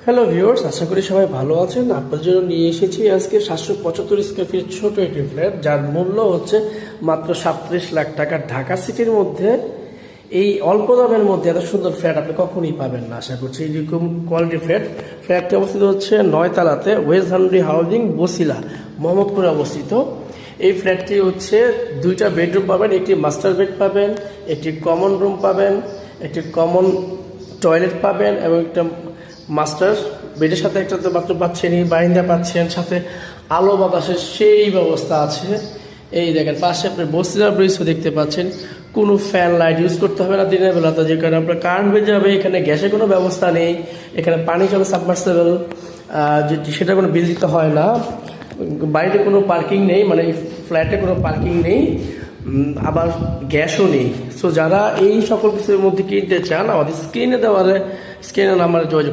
Hello viewers, আশা করি সবাই ভালো আছেন। আপনার জন্য নিয়ে এসেছি আজকে 775 স্কোয়ার ফিট ছোট একটি ফ্ল্যাট, যার মূল্য হচ্ছে মাত্র 37 লাখ টাকা। ঢাকা সিটির মধ্যে এই অল্প দামের মধ্যে এত সুন্দর ফ্ল্যাট আপনি কখনই পাবেন না। আশা করছি এরকম কোয়ালিটি ফ্ল্যাটটি অবস্থিত হচ্ছে 9 তলাতে, ওয়েস্ট হান্ড্রি হাউজিং, বসিলা, মোহাম্মদপুরে অবস্থিত। এই ফ্ল্যাটটি হচ্ছে 2টা বেডরুম পাবেন, একটি মাস্টার বেড পাবেন, একটি কমন রুম পাবেন, একটি কমন টয়লেট পাবেন এবং একটা মাস্টার বেডের সাথে একটা তো বাথরুম পাচ্ছেনই, বারান্দা পাচ্ছেন, সাথে আলো বাতাসের সেই ব্যবস্থা আছে। এই দেখেন পাশে আপনি বসিলা ব্রিজও দেখতে পাচ্ছেন। কোনো ফ্যান লাইট ইউজ করতে হবে না দিনের বেলাতে, যে কারণে আপনার কারেন্ট বেজে যাবে। এখানে গ্যাসের কোনো ব্যবস্থা নেই, এখানে পানি চলে সাবমার্সিবল, সেটা কোনো বিল দিতে হয় না। বাড়িতে কোনো পার্কিং নেই, মানে ফ্ল্যাটে কোনো পার্কিং নেই, আবার গ্যাসও নেই। সো যারা এই সকল কিছুর মধ্যে কিনতে চান, আমাদের স্ক্রিনে নাম্বারে যোগাযোগ করুন।